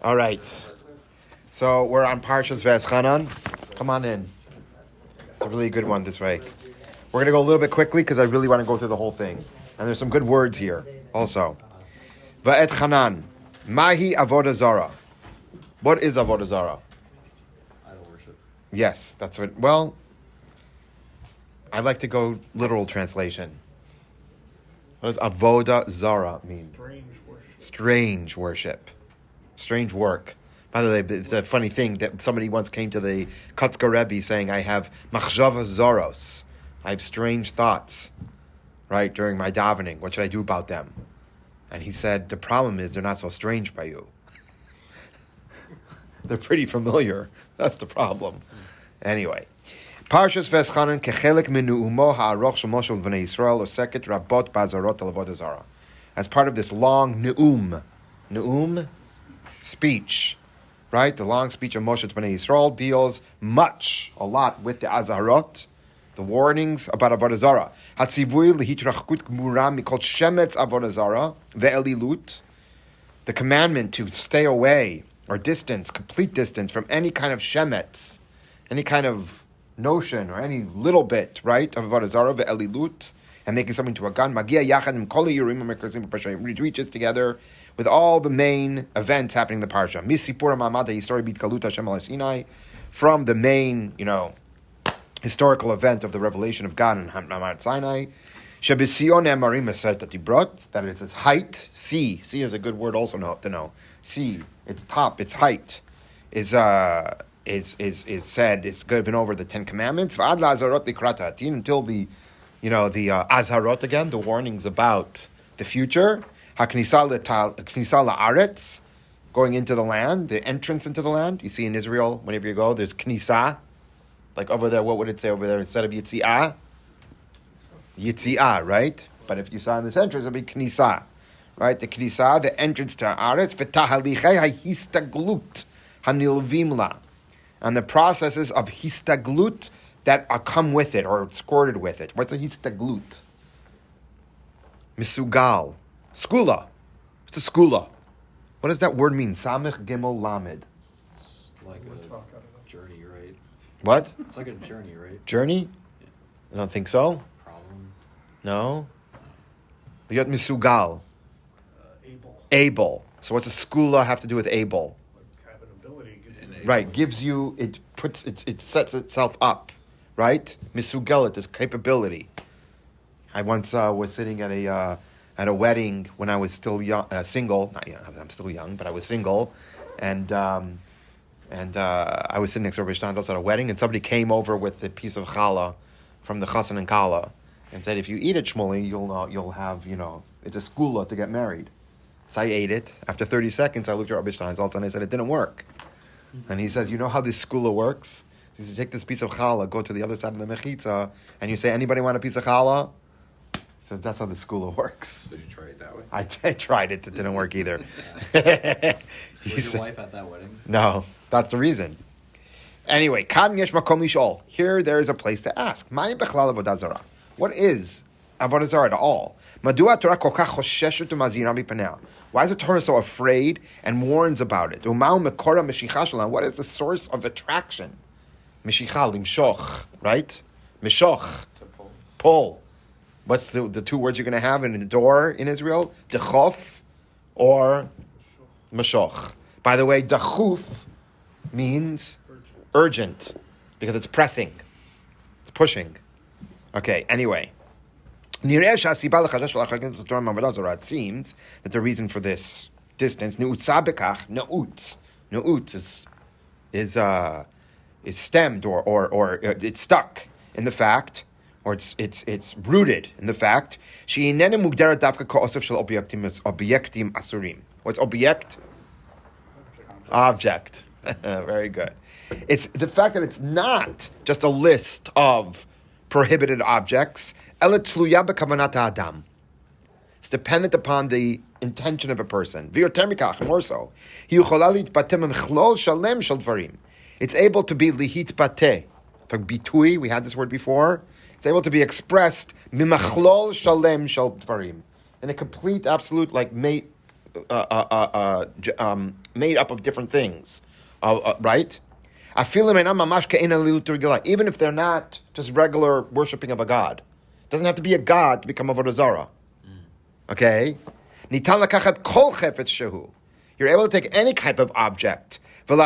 All right. So we're on Parshas Vaeschanan. Come on in. It's a really good one this way. We're going to go a little bit quickly because I really want to go through the whole thing. And there's some good words here also. Vaeschanan. Mahi avodah zara. What is avodah zara? Idol worship. Yes, that's what. Well, I like to go literal translation. What does avodah zara mean? Strange worship. Strange work. By the way, it's a funny thing that somebody once came to the Kotzker Rebbe saying, I have machshavas zoros. I have strange thoughts, right, during my davening. What should I do about them? And he said, the problem is they're not so strange by you. They're pretty familiar. That's the problem. Anyway. Parshas Vaeschanan kechelek min nu'umo ha'aroch shel Moshe v'nei Yisrael oseket rabot ba'azarot al avodah zara. As part of this long nu'um, speech, right? The long speech of Moshe to Bnei Yisrael deals a lot with the azarot, the warnings about avodah zara. Hatzivui lihitrachkut gmura mikol shemetz avodah zara ve'elilut. The commandment to stay away or distance, complete distance from any kind of shemetz, any kind of notion or any little bit, right, of avodah zara ve'elilut, and making something to a gun. Magia yachad im kol yurim u'mekrazim b'parsha. It reaches together with all the main events happening in the parsha. Misipur ma'amad ha'histori bit galut Hashem al Sinai, from the main, historical event of the revelation of God in Mount Sinai. Shebision emarim esert dibrot, that it's its height. C is a good word also to know. C, its top, its height is said. It's been over the 10 Commandments. V'ad la'azarot likrata atin, until the azharot again, the warnings about the future. Haknisa la'aretz, going into the land, the entrance into the land. You see in Israel, whenever you go, there's knisa. Like over there, what would it say over there instead of yitzi'ah? Yitzi'ah, right? But if you saw in this entrance, it would be knisa, right? The knisa, the entrance to aretz, v'tahalichei ha'histaglut hanilvim la, and the processes of histaglut that come with it or squirted with it. What's a histaglut? Misugal. Skula. What's a skula? What does that word mean? Samech Gimel Lamed. It's like a journey, right? What? It's like a journey, right? Journey? Yeah. I don't think so. Problem? No. Yot Misugal. Able. So what's a skula have to do with able? Like have an ability. Right. Gives you, it sets itself up. Right? Misugalit is capability. I once was sitting at a wedding when I was still young, single. Not young, I'm still young, but I was single, and I was sitting next to Rabbi Steinsaltz at a wedding, and somebody came over with a piece of challah from the chassan and kala, and said, "If you eat it, Shmuel, you'll have it's a skula to get married." So I ate it. After 30 seconds, I looked at Rabbi Steinsaltz and I said, "It didn't work." And he says, "You know how this skula works? He says, take this piece of challah, go to the other side of the mechitza, and you say, 'Anybody want a piece of challah?' He says, that's how the skula works." Did you try it that way? I tried it. It didn't work either. Was your wife at that wedding? No, that's the reason. Anyway, kan yesh makom lishol. Here there is a place to ask. Mai bechlal avodah zara. What is avodah zara at all? Madua Torah kol kach chosheshet u'mazira mipanea. Why is the Torah so afraid and warns about it? Umau mekora meshicha shalam. What is the source of attraction? Meshicha, limshoch, right? Mishoch, pull. What's the two words you're going to have in the door in Israel? Dechof or mashoch. By the way, dachuf means urgent because it's pressing. It's pushing. Okay, anyway. It seems that the reason for this distance, nu'utz is stemmed or it's stuck in the fact, or it's rooted in the fact. What's object? Object. Very good. It's the fact that it's not just a list of prohibited objects. It's dependent upon the intention of a person. More so. It's able to be lihit bateh. Bitui, we had this word before. It's able to be expressed mimachlol shalem shel dvarim, in a complete, absolute, made up of different things, right? Even if they're not just regular worshiping of a god. It doesn't have to be a god to become avodah zarah. Okay? You're able to take any type of object and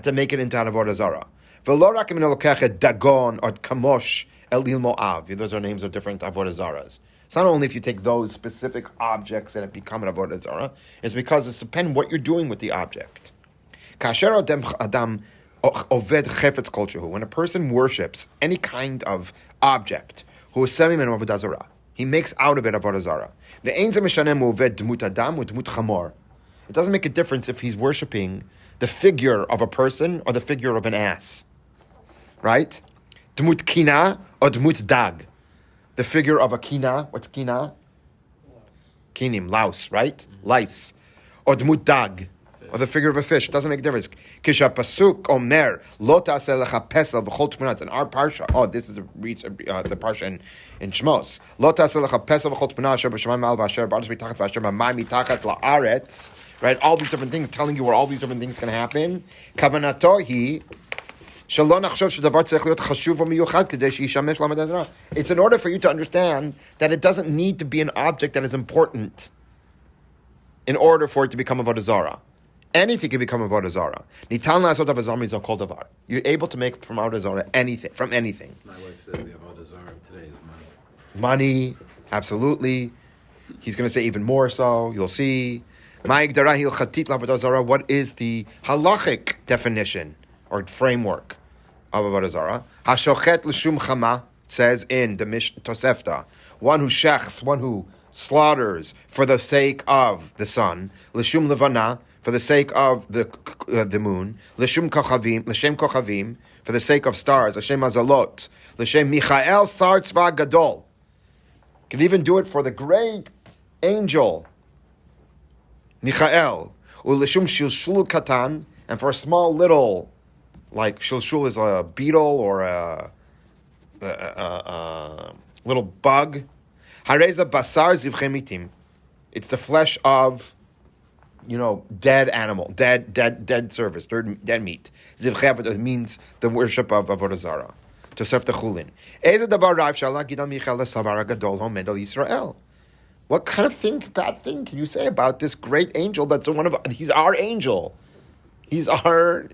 to make it into an avodah zarah. Dagon or kamosh elil mo'av. Those are names of different avodah zarahs. It's not only if you take those specific objects that have become an avodah zarah. It's because it's depending what you're doing with the object. When a person worships any kind of object, who is semi-min avodah zarah, he makes out of it avodah zarah. It doesn't make a difference if he's worshipping the figure of a person or the figure of an ass. Right? Dmut kina or dmut dag. The figure of a kina. What's kina? Kinim, louse, right? Lice. Or dmut dag. Or the figure of a fish. It doesn't make a difference. Kisha pasuk omer lo ta'aseh lecha pesel v'chol tmunat. In our parsha, this is the parsha in Shmos. Lo ta'aseh lecha pesel v'chol tmunat asher b'shamayim al v'asher b'aretz mitachat v'asher b'mayim mitachat la'aretz. Right, all these different things, telling you where all these different things can happen. Kavanato hi shalom nachshov shedavar tzarich liot chashuv u'miyuchad kedei sheishamesh l'avodah zarah. It's in order for you to understand that it doesn't need to be an object that is important in order for it to become avodah zarah. Anything can become avodah zarah. Nitan la'asot avodah zarah means kol davar. You're able to make from avodah zarah anything, from anything. My wife says the avodah zarah of today is money. Money, absolutely. He's going to say even more so. You'll see. What is the halachic definition or framework of avodah zarah? Hashochet l'shum chama says in the Tosefta, one who shechs, one who slaughters for the sake of the sun, l'shum levana, for the sake of the moon, l'shem kochavim, for the sake of stars, l'shem mazalot, l'shem Michael sar tzva gadol. Can even do it for the great angel Michael, l'shem shilshul katan, and for a small little, like shilshul is a beetle or a little bug. Hareza basar zivchei mitim. It's the flesh of, dead animal, dead service, dead meat. Zivchei means the worship of avodah zarah. Tosef the chulin. Eze dabar rav shala gidal Michael savar gadol homedal Yisrael. What kind of bad thing can you say about this great angel that's he's our angel. He's our,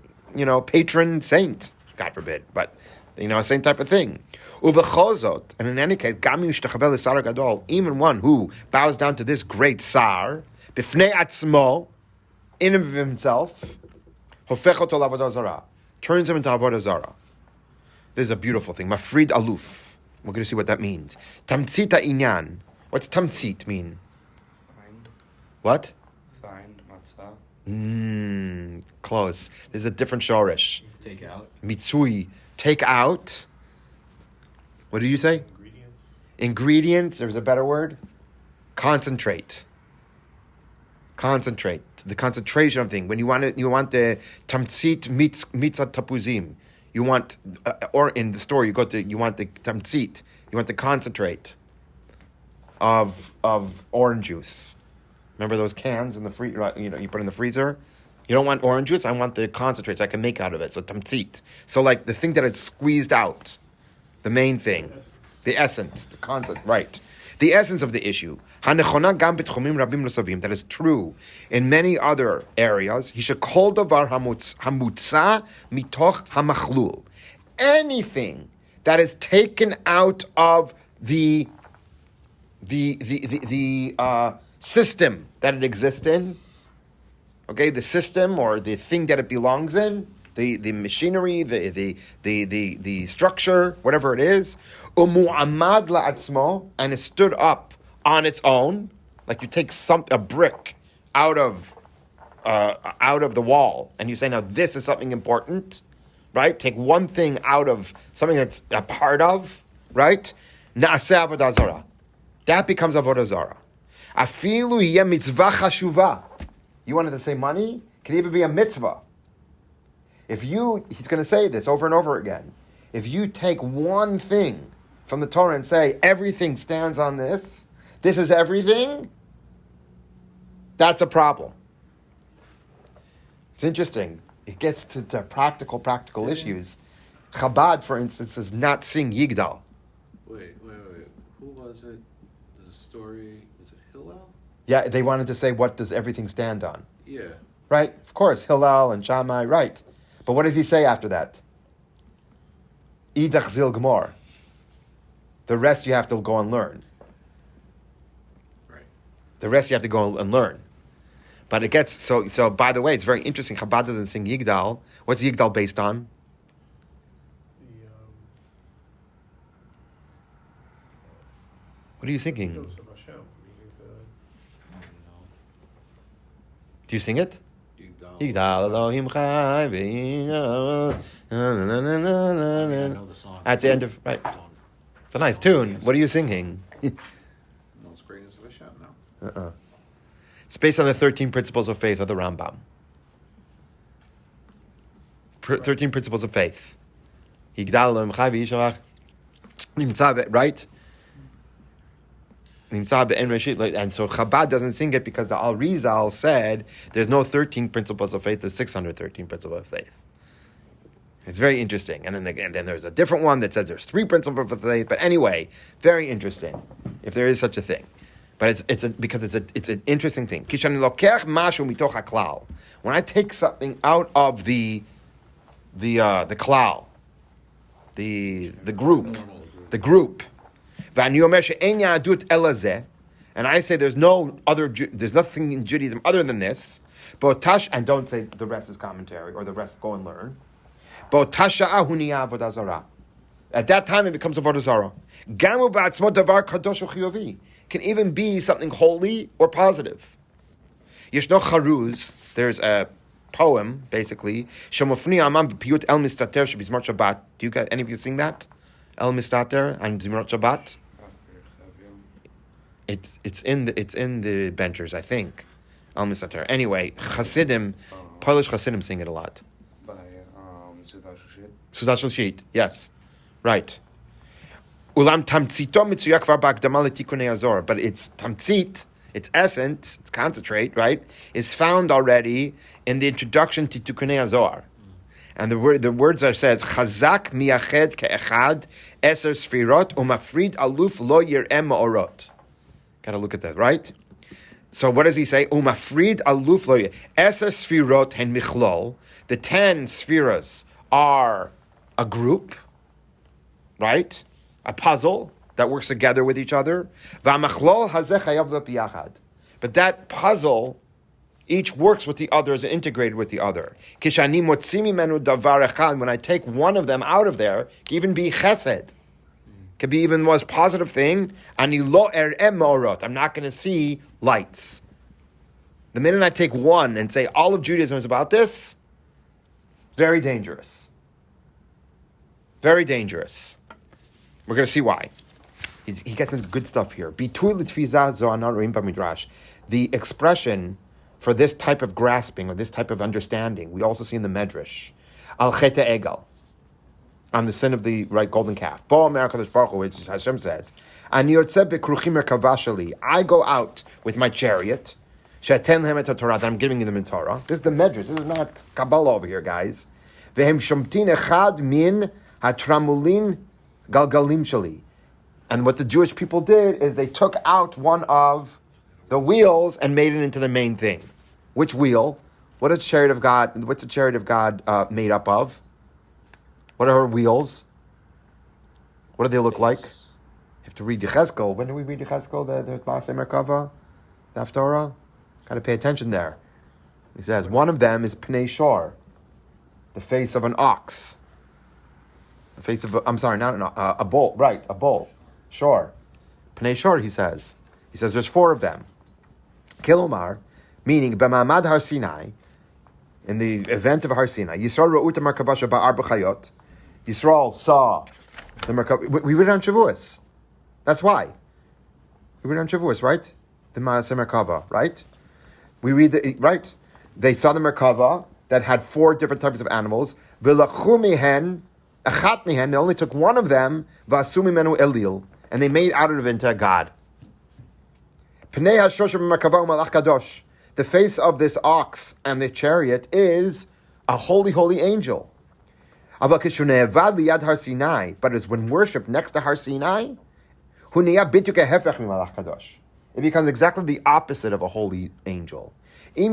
patron saint, God forbid, but, same type of thing. Uvechozot, and in any case, gami mishtachabel l'sar gadol, even one who bows down to this great sar, b'fnei atzmo, in of himself, hofechot ol avodah zarah, turns him into avodah zarah. This is a beautiful thing. Mafrid aluf. We're going to see what that means. Tamtzita inyan. What's tamtzit mean? Find. What? Find, matzah. Close. There's a different shorish. Take out. Mitsui. Take out. What did you say? Ingredients. There's a better word. Concentrate. The concentration of thing. When you want the tamtzit mitzat tapuzim. You want, or in the store, you want the tamtzit. You want the concentrate of orange juice. Remember those cans in the you put in the freezer? You don't want orange juice, I want the concentrate so I can make out of it. So tamtzit. So like the thing that is squeezed out. The main thing. The essence. The concept. Right. The essence of the issue. That is true in many other areas. Anything that is taken out of the system that it exists in, okay, the system or the thing that it belongs in, the machinery, the structure, whatever it is, umu'amad la'atzmo, and it stood up on its own, like you take a brick out of the wall, and you say, now this is something important, right? Take one thing out of something that's a part of, right? Na'aseh avodah zarah. That becomes avodah zarah. Afilu yeh mitzvah chashuva. You wanted to say money? It can even be a mitzvah. He's going to say this over and over again. If you take one thing from the Torah and say, everything stands on this is everything, That's a problem. It's interesting. It gets to practical issues. Chabad, for instance, does not sing Yigdal. Wait. Who was it? The story, was it Hillel? Yeah, they wanted to say, what does everything stand on? Yeah. Right? Of course, Hillel and Shammai, right. But what does he say after that? Idach zil gmor. The rest you have to go and learn. Right. The rest you have to go and learn. But it gets, so by the way, it's very interesting. Chabad doesn't sing Yigdal. What's Yigdal based on? What are you thinking? I don't know. Do you sing it? Yigdal. Yigdal Elohim Chai I know the song. At the end of, right. Don't- It's a nice tune. What are you singing? No, it's great as Vaeschanan, no. It's based on the 13 principles of faith of the Rambam. 13 principles of faith. Yigdal Elohim Chai v'yishavach. Right? And so Chabad doesn't sing it because the Al Rizal said there's no 13 principles of faith, there's 613 principles of faith. It's very interesting. And then there's a different one that says there's 3 principles of faith. But anyway, very interesting, if there is such a thing. But it's an interesting thing. When I take something out of the klal, the group. And I say there's nothing in Judaism other than this. And don't say the rest is commentary or the rest go and learn. At that time it becomes avodah zarah. Can even be something holy or positive. Yeshno charuz, there's a poem basically. Do you got any of you sing that? El Mistater and Zimrot Shabbat. It's in the Benchers, I think. El Mistater. Anyway, Hasidim, Polish Hasidim sing it a lot. By Sudat Shlit, yes, right. Ulam tamtzito mitzuyak var b'akdama letikunei azor, but it's tamtzit, its essence, its concentrate, right, is found already in the introduction to Tikunei Azor. And the words are says Chazak miyached ke'echad eser sfirot umafrid aluf lo yir'em ma'orot. Got to look at that, right? So what does he say? Umafrid aluf lo eser sfirot hen michlol. The 10 spheres are a group, right? A puzzle that works together with each other. V'amachlol hazeh chayav l'piyachad. But that puzzle, each works with the others and integrated with the other. When I take one of them out of there, it can even be chesed. Could be even the most positive thing. I'm not going to see lights. The minute I take one and say all of Judaism is about this, very dangerous. Very dangerous. We're going to see why. He gets into good stuff here. The expression for this type of grasping or this type of understanding, we also see in the Medrash, al cheta egal, on the sin of the right golden calf. Bo Omer HaKadosh Baruch Hu, which Hashem says, Ani yotzeh b'kruchim merkava sheli. I go out with my chariot, she'aten lehem et Torah, that I'm giving them in Torah. This is the Medrash. This is not Kabbalah over here, guys. Vehem shomtin echad min hatramulin galgalim sheli. And what the Jewish people did is they took out one of the wheels and made it into the main thing. Which wheel? What is chariot of God? What's the chariot of God made up of? What are her wheels? What do they look like? You have to read Yechezkel. When do we read Yechezkel? The Maaseh Merkava, the Haftorah. Got to pay attention there. He says one of them is Pnei Shor, the face of an ox. The face of a bull. Right, a bull. Shor. Pnei Shor. He says there's 4 of them. Kilomar, meaning B'ma'amad Har Sinai, in the event of Har Sinai, Yisrael ra'ut Merkava ba'ar b'chayot. Yisrael saw the Merkava. We read it on Shavuos. That's why. We read it on Shavuos, right? The Maaseh Merkava, right? We read right. They saw the Merkava that had 4 different types of animals. V'lachu mihen, achat mihen. They only took one of them. V'asu mimenu elil, and they made out of it into a god. Pnei hashosh b'merkava u'malach kadosh. the face of this ox and the chariot is a holy, holy angel. But it's when worshipped next to Har Sinai, it becomes exactly the opposite of a holy angel. If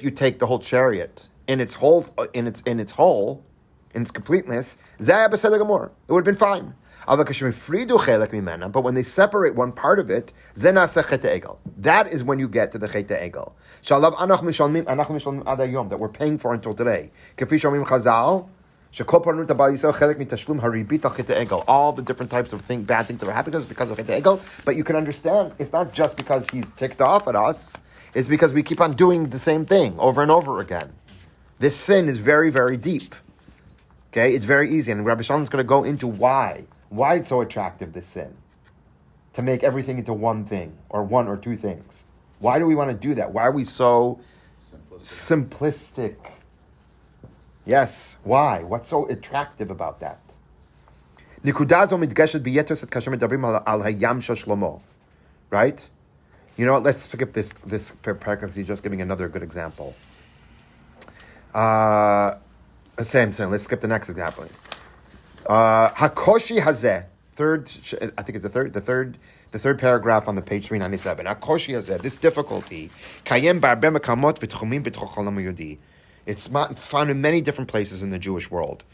you take the whole chariot in its completeness, it would have been fine. But when they separate one part of it, that is when you get to the Chet Egel. That we're paying for until today. All the different types of bad things that are happening to us because of Chet Egel. But you can understand, it's not just because he's ticked off at us, it's because we keep on doing the same thing over and over again. This sin is very, very deep. Okay, it's very easy. And Rabbi Shalom is going to go into why it's so attractive, this sin. To make everything into one thing, or one or two things. Why do we want to do that? Why are we so simplistic? Yes, why? What's so attractive about that? Right? You know what? Let's skip this paragraph. He's just giving another good example. Same. Let's skip the next example. Hakoshi hazeh. I think it's the third paragraph on the page 397. Hakoshi hazeh. This difficulty. Kayem ba'arbe mekamot v'tchumim b'tchoch olam hayudi. It's found in many different places in the Jewish world.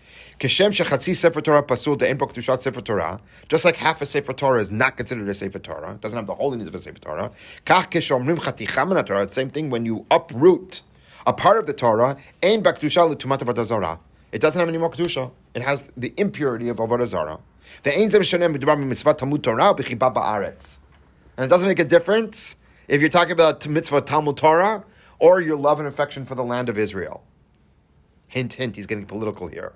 Kishem shechatzi sefer Torah pasul de'en bo kedushat sefer Torah. Just like half a sefer Torah is not considered a sefer Torah, it doesn't have the holiness of a sefer Torah. Kach kishomrim chaticha min Torah. The same thing when you uproot a part of the Torah, ein b'kedusha l'tumat avodah zarah. It doesn't have any more kedusha. It has the impurity of avodah zarah. The ein zeh mishanem b'dvar mitzvah Talmud Torah b'chiba ba'aretz. And it doesn't make a difference if you're talking about mitzvah Talmud Torah or your love and affection for the land of Israel. Hint, hint, he's getting political here.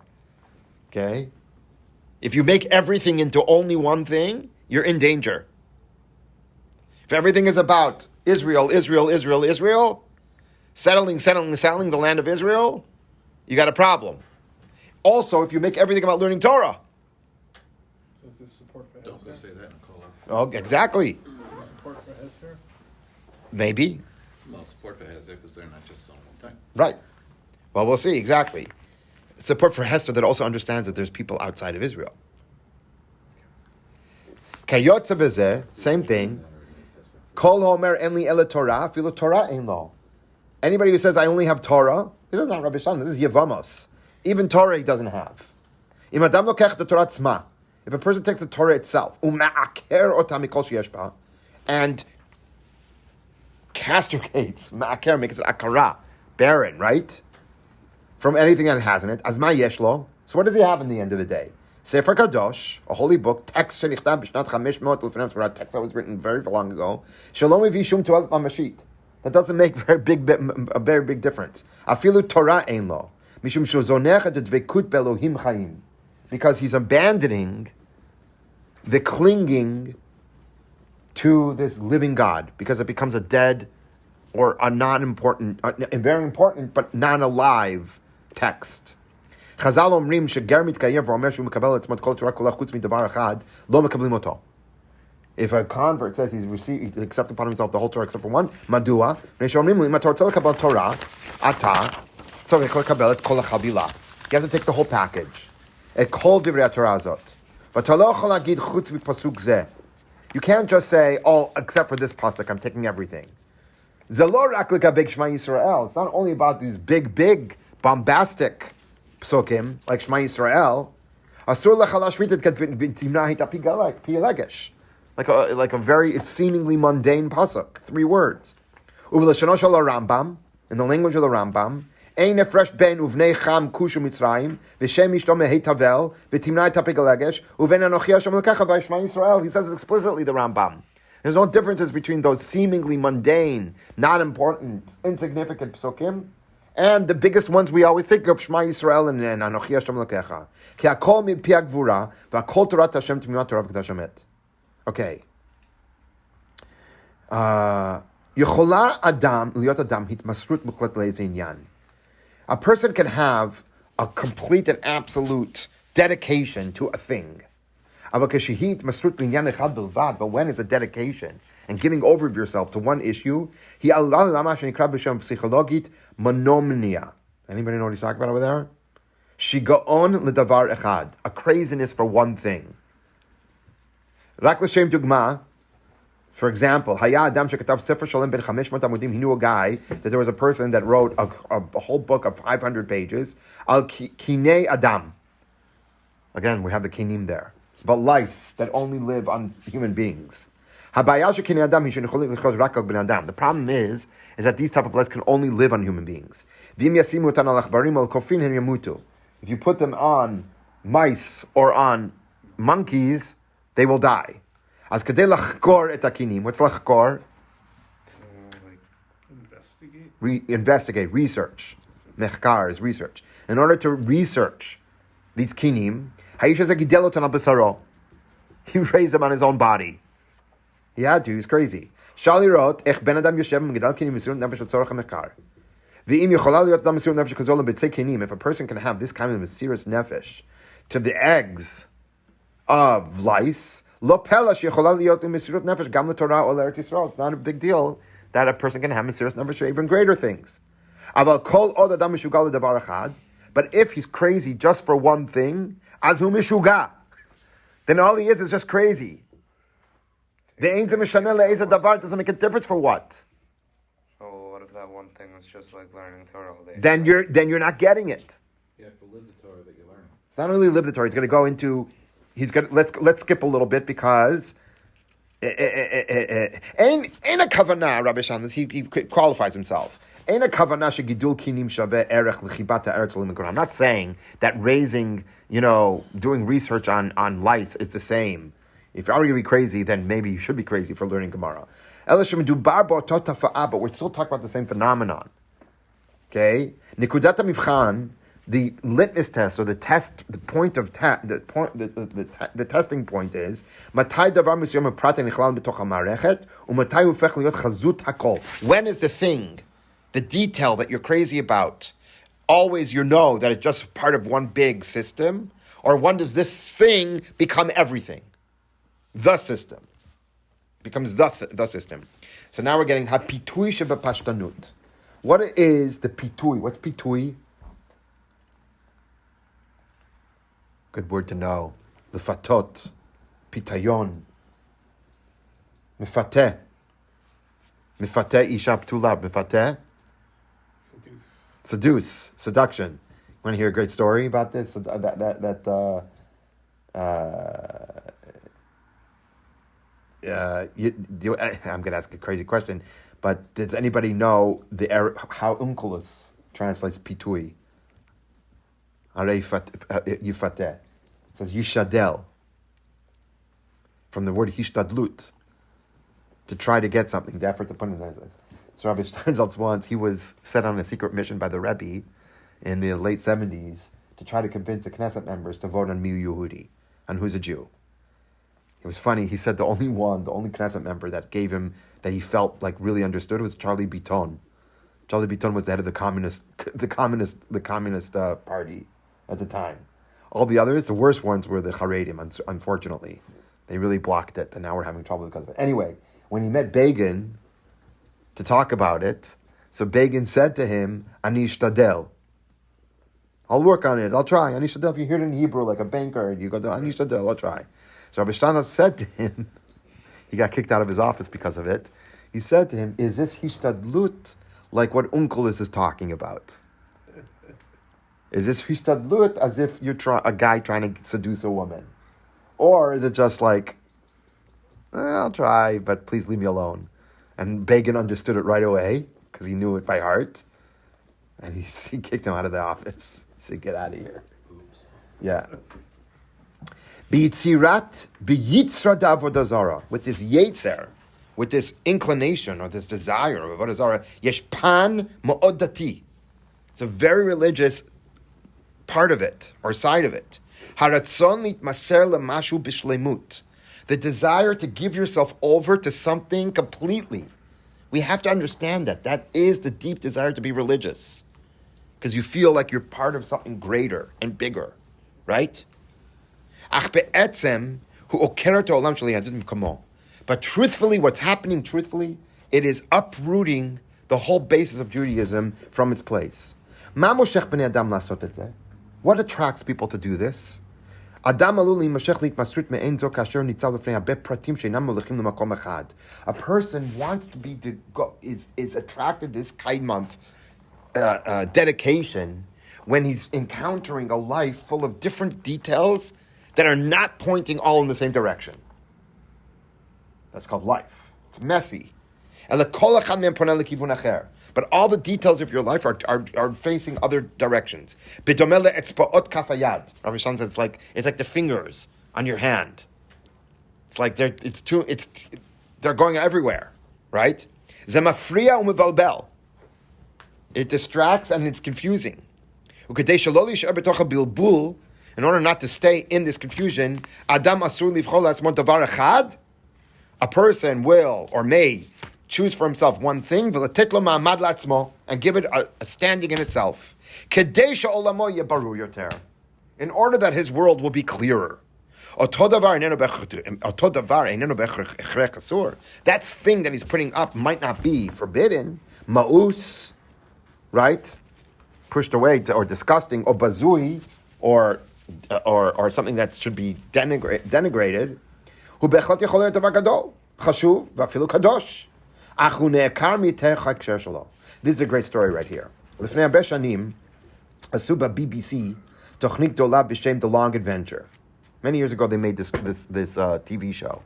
Okay? If you make everything into only one thing, you're in danger. If everything is about Israel, settling the land of Israel, you got a problem. Also, if you make everything about learning Torah. So is this support for Don't go say that, Nicola. Oh, exactly. Support for Hester? Maybe. Well, support for Hester because they're not just selling one thing. Right. Well, we'll see, exactly. Support for Hester that also understands that there's people outside of Israel. Kayotza b'zeh, same thing. Kol homer enli ele Torah, filo Torah ein lo. Anybody who says, I only have Torah, this is not Rabbi Shalom, this is Yevamos. Even Torah he doesn't have. Im adam lokech the Torah tzma. If a person takes the Torah itself, uma'aker otam mikol sheyesh ba, and castigates, ma'aker makes it akara, barren, right? From anything that has in it, as ma yeshlo. So what does he have in the end of the day? Sefer Kadosh, a holy book, text shenichtam b'shnat 500 l'fnei Torah, text that was written very long ago. Shalom evi shum to'el mamashit. That doesn't make a very big difference. Afilu Torah ein lo, mishum shozonech et dvekut belohim chayim, because he's abandoning the clinging to this living God, because it becomes a dead or a non-important, a very important but non-alive text. Chazal omrim sheger mitkayev v'omer shu mekabel etzmot kol Torah kolah chutz midavar echad lo mekablim oto. If a convert says he accepts upon himself the whole Torah except for one, madua, Torah, ata, you have to take the whole package. Et kol divrei Torah azot. You can't just say, oh, except for this pasuk, I'm taking everything. It's not only about these big, bombastic psukim, like Shema Yisrael. Like a very, it's seemingly mundane pasuk. 3 words. In the language of the Rambam, he says explicitly, the Rambam. There's no differences between those seemingly mundane, not important, insignificant psukim, and the biggest ones we always think of, Shema Yisrael and Anochi Hashem Elokecha. Ki hakol mi pi hagvura, v'hakol torat Hashem timimat Torah v'kedash hamet. Okay. Yechola adam liot adam hitmasrut muchlet le'etzei inyan. A person can have a complete and absolute dedication to a thing. But when it's a dedication, and giving over of yourself to one issue. Anybody know what he's talking about over there? Shigaon ledavar echad, a craziness for one thing. Rak l'shem dugma. For example, he knew a guy, that there was a person that wrote a whole book of 500 pages, al kinei adam. Again, we have the kinim there. But lice that only live on human beings. The problem is that these type of lice can only live on human beings. If you put them on mice or on monkeys, they will die. As kadei lachkor et hakinim. What's lachkor? Investigate, research. Mechkar is research. In order to research these kinim, he raised them on his own body. He had to. He was crazy. If a person can have this kind of serious nefesh to the eggs of lice, it's not a big deal that a person can have mesirus nefesh for even greater things. But if he's crazy just for one thing, then all he is just crazy. The doesn't make a difference for what? So what if that one thing was just like learning Torah all day? Then you're not getting it. You have to live the Torah that you learn. Not only live the Torah, he's going to go into. Let's skip a little bit because ain't a kavanah, Rabbi Shan, he qualifies himself. Ain't a kavanah shegidul kinim shaveh erech l'chibata eretz l'mikra. I'm not saying that raising, doing research on lice is the same. If you're already crazy, then maybe you should be crazy for learning Gemara. But we're still talking about the same phenomenon. Okay, nikudat mivchan. The litmus test or the test, the point of the testing point is when is the thing, the detail that you're crazy about, always you know that it's just part of one big system, or when does this thing become everything? The system becomes the system. So now we're getting hapitui shebepashtanut. What is the pitui? What's pitui? Good word to know. Lefatot, pitayon, mefateh, isha ptula, mefateh, seduce, seduction. Want to hear a great story about this? I'm going to ask a crazy question, but does anybody know how Unculus translates pitui? Yifateh. It says yishadel. From the word hishtadlut. To try to get something, the effort to put in there. So Rabbi Steinsaltz once, he was set on a secret mission by the Rabbi in the late 70s to try to convince the Knesset members to vote on Mi Yehudi, on who's a Jew. It was funny, he said the only Knesset member that gave him, that he felt like really understood was Charlie Biton. Charlie Biton was the head of the communist party at the time. All the others, the worst ones were the Haredim, unfortunately. They really blocked it, and now we're having trouble because of it. Anyway, when he met Begin to talk about it, so Begin said to him, Ani shtadel. I'll work on it, I'll try. Ani shtadel, if you hear it in Hebrew like a banker, you go, Ani shtadel, I'll try. So Rabbi Steinsaltz said to him, he got kicked out of his office because of it. He said to him, is this hishtadlut like what Unculus is talking about? Is this hishtadlut as if you're a guy trying to seduce a woman? Or is it just like, I'll try, but please leave me alone? And Begin understood it right away, because he knew it by heart. And he kicked him out of the office. He said, get out of here. Oops. Yeah. B'yitzirat b'yitzra d'avodah zara. With this yetzer, with this inclination or this desire of avodah zara, yesh pan ma'od dati. It's a very religious part of it, or side of it. Haratzon litmaser lemashu bishlemut. The desire to give yourself over to something completely. We have to understand that. That is the deep desire to be religious. Because you feel like you're part of something greater and bigger. Right? Ach be'etzem hu okeret ha'olam shel yadut mekamo. But truthfully, what's happening truthfully, it is uprooting the whole basis of Judaism from its place. What attracts people to do this? A person wants to be is attracted to this kaimant dedication when he's encountering a life full of different details that are not pointing all in the same direction. That's called life. It's messy. But all the details of your life are facing other directions. Rabbi Shmuel said it's like the fingers on your hand. It's like they're going everywhere, right? It distracts and it's confusing. In order not to stay in this confusion, a person will or may choose for himself one thing, and give it a standing in itself. In order that his world will be clearer. That thing that he's putting up might not be forbidden, ma'us, right? Pushed away or disgusting, or bazui, or something that should be denigrated. This is a great story right here. לפני הרבה שנים עשו ב-BBC תוכנית גדולה בשם The Long Adventure. Many years ago they made this TV show.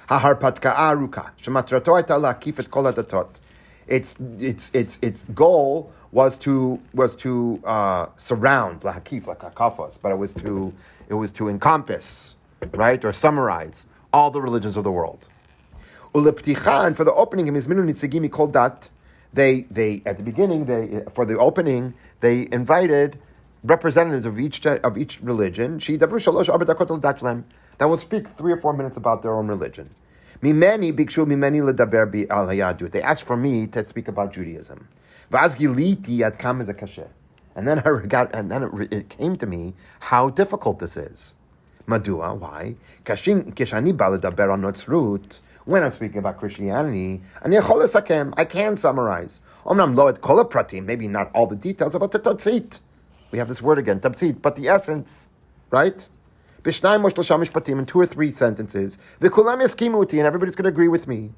ההרפתקה הארוכה, שמטרתו הייתה להקיף את כל הדתות. Its goal was to surround lahakif like hakafos, but it was to encompass, right, or summarize all the religions of the world. Uleptichan, for the opening, they at the beginning for the opening they invited representatives of each religion. That will speak 3 or 4 minutes about their own religion. They asked for me to speak about Judaism. And then it came to me how difficult this is. Madua, why? When I'm speaking about Christianity, I can summarize. Maybe not all the details about the tabtzit. We have this word again, tabtzit, but the essence, right? In 2 or 3 sentences, and everybody's going to agree with me.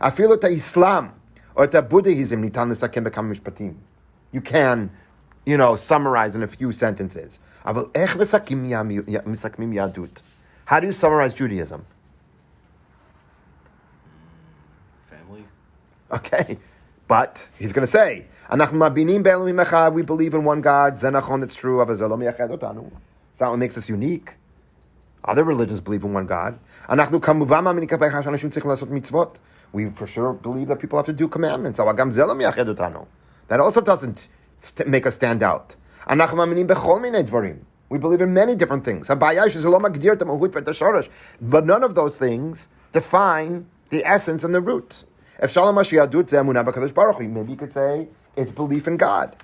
Islam or Buddhism, you can, summarize in a few sentences. How do you summarize Judaism? Family. Okay, but he's going to say, we believe in one God, that's true. It's not what makes us unique. Other religions believe in one God. We for sure believe that people have to do commandments. That also doesn't make us stand out. We believe in many different things. But none of those things define the essence and the root. Maybe you could say it's belief in God.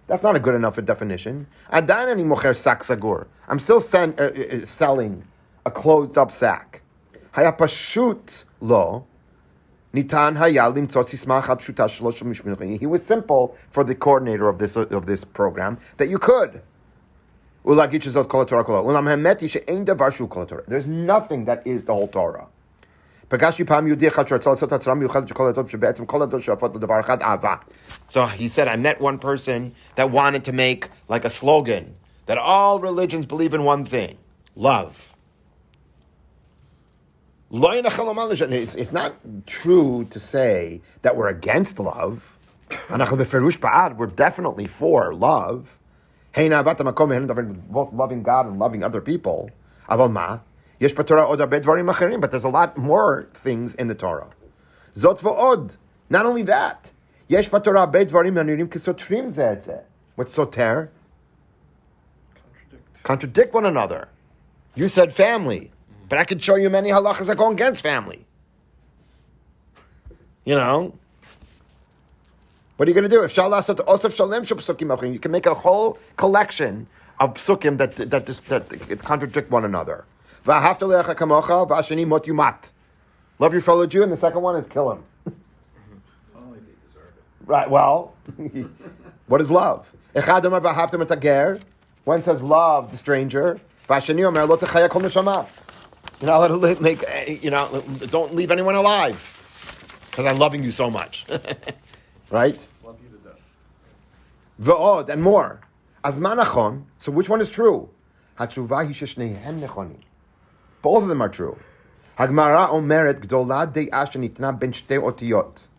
That's not a good enough definition. I'm still selling a closed up sack. He was simple for the coordinator of this program that you could. There's nothing that is the whole Torah. So he said, I met one person that wanted to make like a slogan that all religions believe in one thing: love. It's not true to say that we're against love. We're definitely for love. Both loving God and loving other people. But there's a lot more things in the Torah. Not only that. What's soter? Contradict one another. You said family, but I could show you many halachas that go against family. What are you going to do? If shalasot osef shalem shel psukim achim, you can make a whole collection of psukim that contradict one another. V'ahavta le'acha kamocha v'asheni mot yumat. Love your fellow Jew, and the second one is kill him. Only they deserve it. Right. Well, what is love? Echad omer v'ahavta metager. One says love the stranger. V'asheni omer lo techaya kol neshama. You're not allowed to make. Don't leave anyone alive because I'm loving you so much. Right? Love you to death. V'od, and more. As manachon, so which one is true? Hatshuva hi sheshnehem nechonim. Both of them are true. Hagmara omeret gdola de'ah shenitna ben shtei otiyot.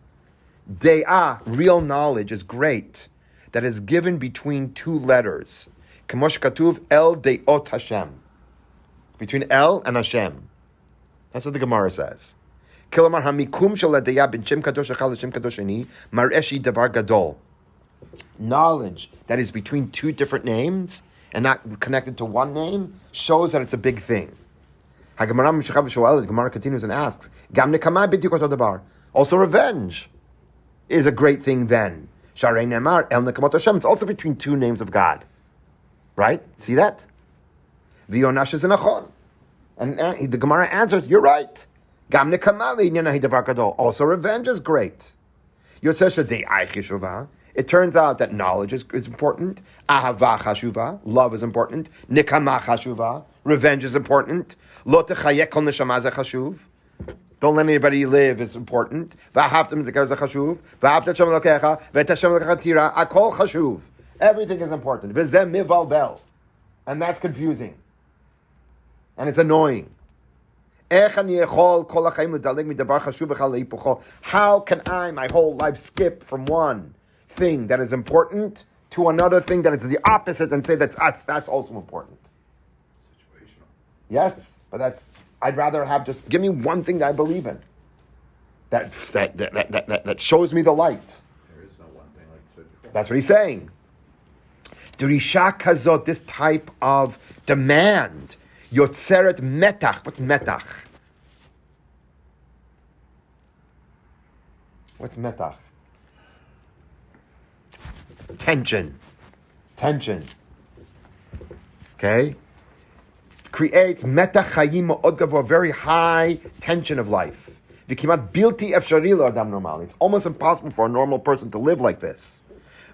De'ah, real knowledge, is great, that is given between two letters. K'mosh katuv el de'ot Hashem. Between El and Hashem. That's what the Gemara says. Kilamar hamikum shel de'ah ben shem kadosh echad l'shem kadosh sheni mar'eshi davar gadol. Knowledge that is between two different names and not connected to one name shows that it's a big thing. The Gemara continues and asks, also revenge is a great thing then. It's also between two names of God. Right? See that? And the Gemara answers, you're right. Also revenge is great. It turns out that knowledge is important. Ahava chashuva, love is important. Nikama chashuva, revenge is important. Lo techayek kol neshama ze chashuv. Don't let anybody live is important. V'ahavtam tekar ze chashuv. V'ahavta Hashem elokecha. V'et Hashem elokecha tira. Akol chashuv. Everything is important. V'zeh mivalbel. And that's confusing. And it's annoying. How can I, my whole life, skip from one thing that is important to another thing that is the opposite and say that's also important? Situational. Yes, but I'd rather have just give me one thing that I believe in. That shows me the light. There is no one thing like you said before. That's what he's saying. Durisha kazot, this type of demand, yotzeret metach. What's metach? What's metach? Tension. Okay? Creates metach chayim ma'od gavor, very high tension of life. V'kimat bilti efshari lo adam normal. It's almost impossible for a normal person to live like this.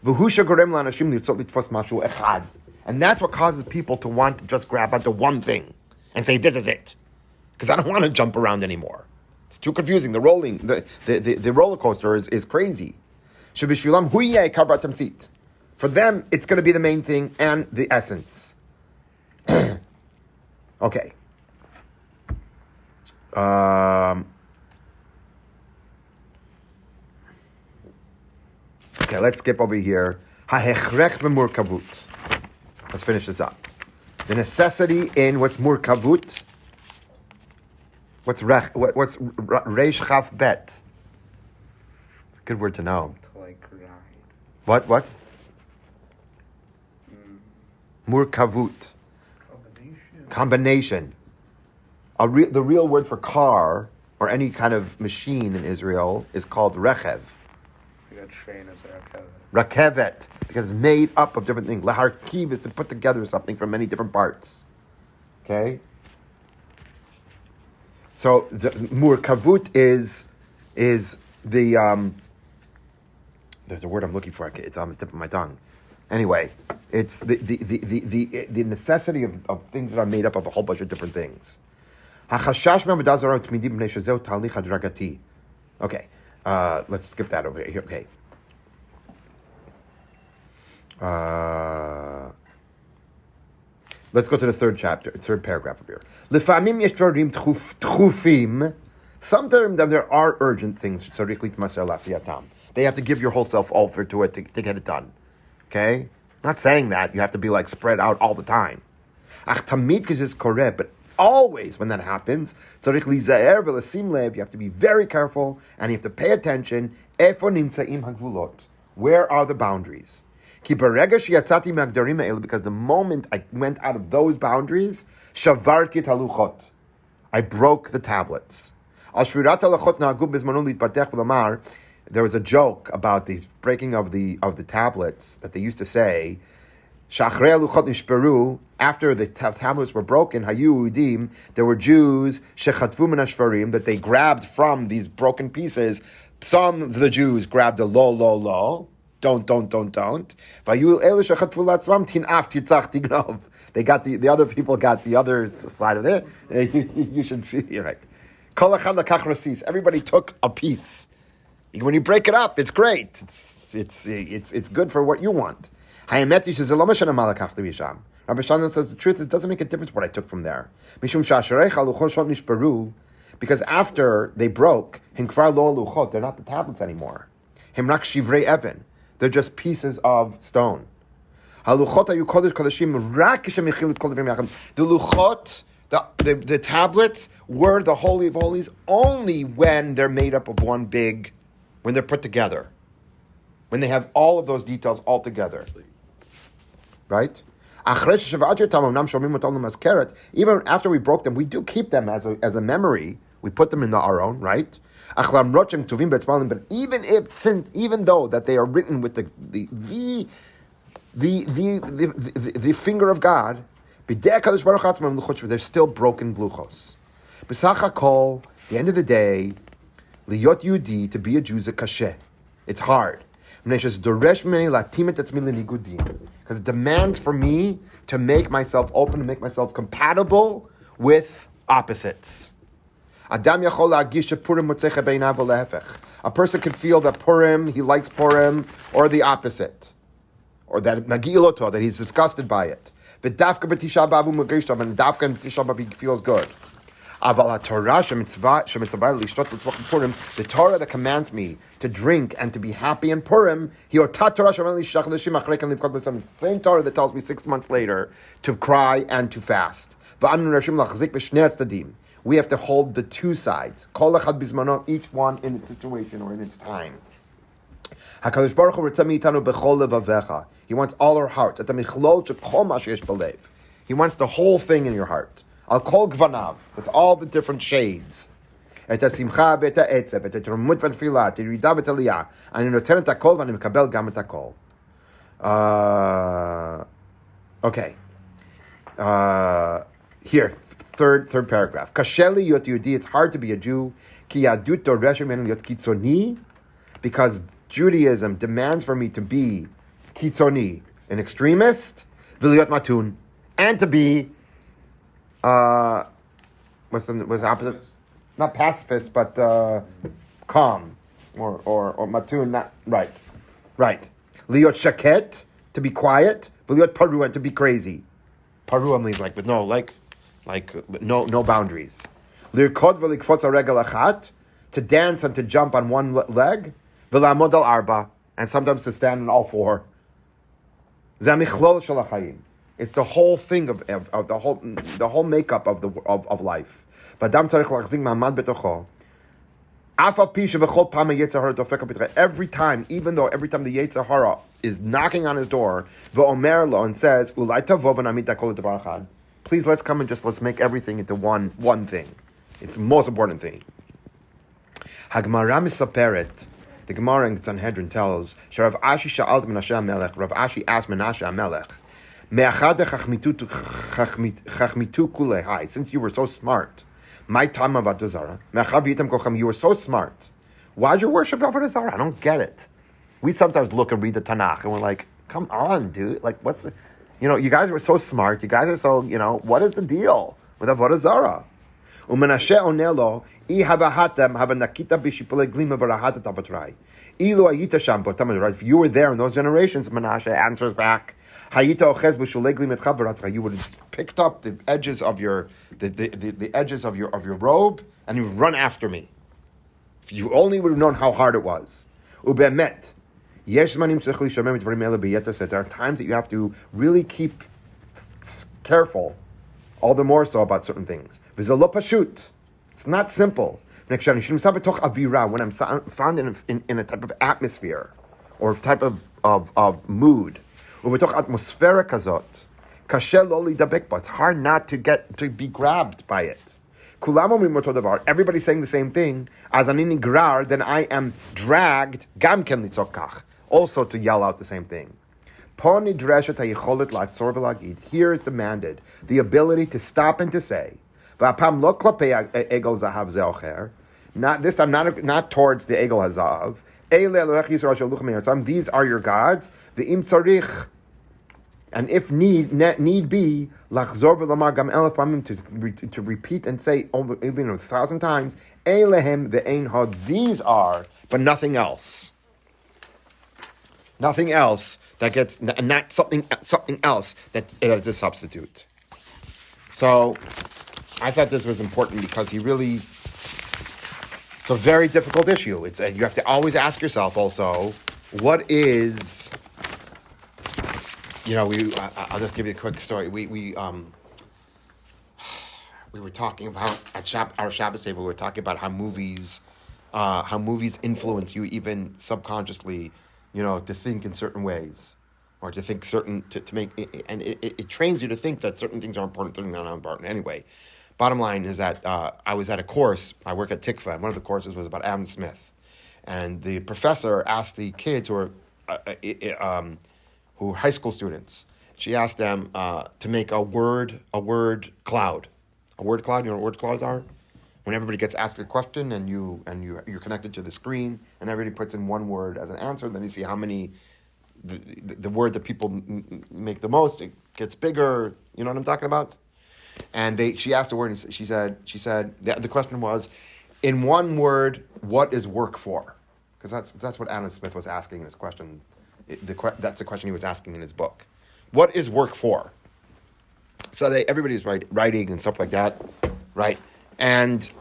V'hu shegorem la'anashim lirtzot litfos mashu echad. And that's what causes people to want to just grab onto one thing and say, this is it. Because I don't want to jump around anymore. It's too confusing. The roller coaster is crazy. For them, it's going to be the main thing and the essence. Okay. Okay, let's skip over here. Let's finish this up. The necessity in what's murkavut. What's reish chaf bet? It's a good word to know. Like ride. What? Murkavut. Combination. The real word for car or any kind of machine in Israel is called rechev. We got train as a Rakevet, because it's made up of different things. Laharkiv is to put together something from many different parts. Okay? So the murkavut is the there's a word I'm looking for. It's on the tip of my tongue. Anyway, it's the necessity of things that are made up of a whole bunch of different things. Okay, let's skip that over here. Okay. Let's go to the third paragraph of here. Sometimes there are urgent things. They have to give your whole self over to it to get it done. Okay? Not saying that you have to be like spread out all the time. But always when that happens, you have to be very careful and you have to pay attention. Where are the boundaries? Because the moment I went out of those boundaries, I broke the tablets. there was a joke about the breaking of the tablets that they used to say, Shachrei luchot nishperu, after the tablets were broken, hayu udim, there were Jews, shechatvu min hashvarim, that they grabbed from these broken pieces. Some of the Jews grabbed the lo, don't. Vayu elu shechatvu latzvam tinaf titzach tignov. They got the other people got the other side of it. You should see, you're right. Kol echad lakach rasis. Everybody took a piece. When you break it up, it's great. It's good for what you want. Rabbi Vaeschanan says the truth, it doesn't make a difference what I took from there. Because after they broke, they're not the tablets anymore. They're just pieces of stone. The luchot, the tablets were the Holy of Holies only when they're made up of one big, when they're put together. When they have all of those details all together. Right? Even after we broke them, we do keep them as a memory. We put them in our own, right? But even though that they are written with the finger of God, they're still broken gluchos. At the end of the day, liyot yudi, to be a Jew is a kashe. It's hard. Because it demands for me to make myself open, to make myself compatible with opposites. A person can feel that Purim, he likes Purim, or the opposite. Or that Nagiloto, that he's disgusted by it. And Dafka and Tisha B'av he feels good. The Torah that commands me to drink and to be happy in Purim, it's the same Torah that tells me 6 months later to cry and to fast. We have to hold the two sides, each one in its situation or in its time. He wants all our hearts. He wants the whole thing in your heart. I'll call gvanav, with all the different shades. Okay. Here, third paragraph. Kasheli yot Yehudi, it's hard to be a Jew. Ki yadut doreshet mimeni yot kitzoni, because Judaism demands for me to be kitzoni, an extremist, v'liyot matun, and to be what's the opposite? Not pacifist, but calm, or matun. Not right. Liot shaket, to be quiet. Liot paru, and to be crazy. Paru means like with no boundaries. Lirkod v'likfotz haregel achat, to dance and to jump on one leg. V'lamod al arba, and sometimes to stand on all four. Zamichlol shel hachayim. It's the whole thing of the whole makeup of life. Every time, even though every time the Yetzer Hara is knocking on his door, and says, please let's come and let's make everything into one thing. It's the most important thing. The Gemara in Sanhedrin tells, Rav Ashi sha'alt Menashe HaMelech, Rav Ashi asked Menashe HaMelech, since you were so smart, my time about Dozara, you were so smart, why'd you worship Avodah Zarah? I don't get it. We sometimes look and read the Tanakh and we're like, come on, dude. Like, what's the, you guys were so smart. You guys are so, what is the deal with Avodah Zarah? Umenashe onelo, if you were there in those generations, Menashe answers back, you would have picked up the edges of your robe and you would run after me. If you only would have known how hard it was. There are times that you have to really keep careful, all the more so about certain things. It's not simple. When I'm found in a type of atmosphere or type of mood, it's hard not to be grabbed by it. Kulam omrim oto davar. Everybody's saying the same thing. As anini grar, then I am dragged, gam ken litzok kach, also to yell out the same thing. Here is demanded the ability to stop and to say, not this time, not towards the Egel Hazav. These are your gods. And if need be, to repeat and say even 1,000 times, these are, but nothing else. Nothing else that gets, not something else that is a substitute. So I thought this was important because it's a very difficult issue. You have to always ask yourself also, what is, I'll just give you a quick story. We were talking about at our Shabbos table. We were talking about how movies influence you even subconsciously, to think in certain ways, or to think to make, and it trains you to think that certain things are important, certain things are not important. Anyway, bottom line is that I was at a course. I work at Tikva, and one of the courses was about Adam Smith, and the professor asked the kids who are high school students. She asked them to make a word cloud. A word cloud. You know what word clouds are? When everybody gets asked a question and you're connected to the screen and everybody puts in one word as an answer, and then you see how many the word that people make the most, it gets bigger. You know what I'm talking about? And she asked a word, and she said the question was, in one word, what is work for? Because that's what Adam Smith was asking in his question. That's the question he was asking in his book. What is work for? So everybody's writing and stuff like that, right? And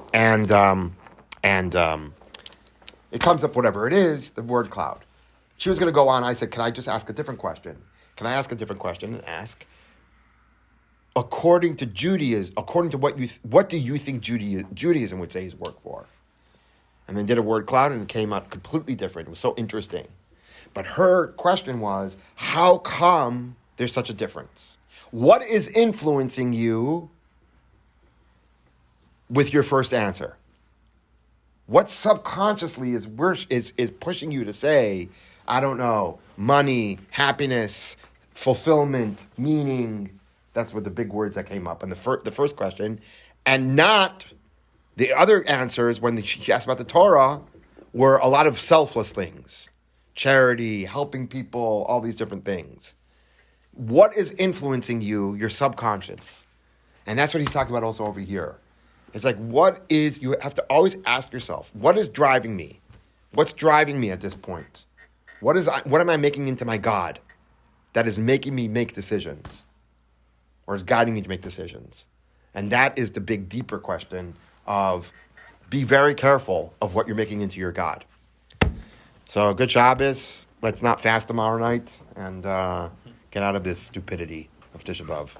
it comes up whatever it is, the word cloud. She was going to go on. I said, can I just ask a different question? Can I ask a different question and ask, according to Judaism, according to what do you think Judaism would say is work for? And then did a word cloud and it came out completely different. It was so interesting. But her question was, how come there's such a difference? What is influencing you with your first answer? What subconsciously is pushing you to say, I don't know, money, happiness, fulfillment, meaning? That's what the big words that came up in the first question. And not the other answers when she asked about the Torah were a lot of selfless things. Charity, helping people, all these different things. What is influencing you, your subconscious? And that's what he's talking about also over here. It's like, you have to always ask yourself, what is driving me? What's driving me at this point? What am I making into my God that is making me make decisions? Or is guiding me to make decisions? And that is the big, deeper question of, be very careful of what you're making into your God. So good Shabbos. Let's not fast tomorrow night and get out of this stupidity of Tisha B'Av.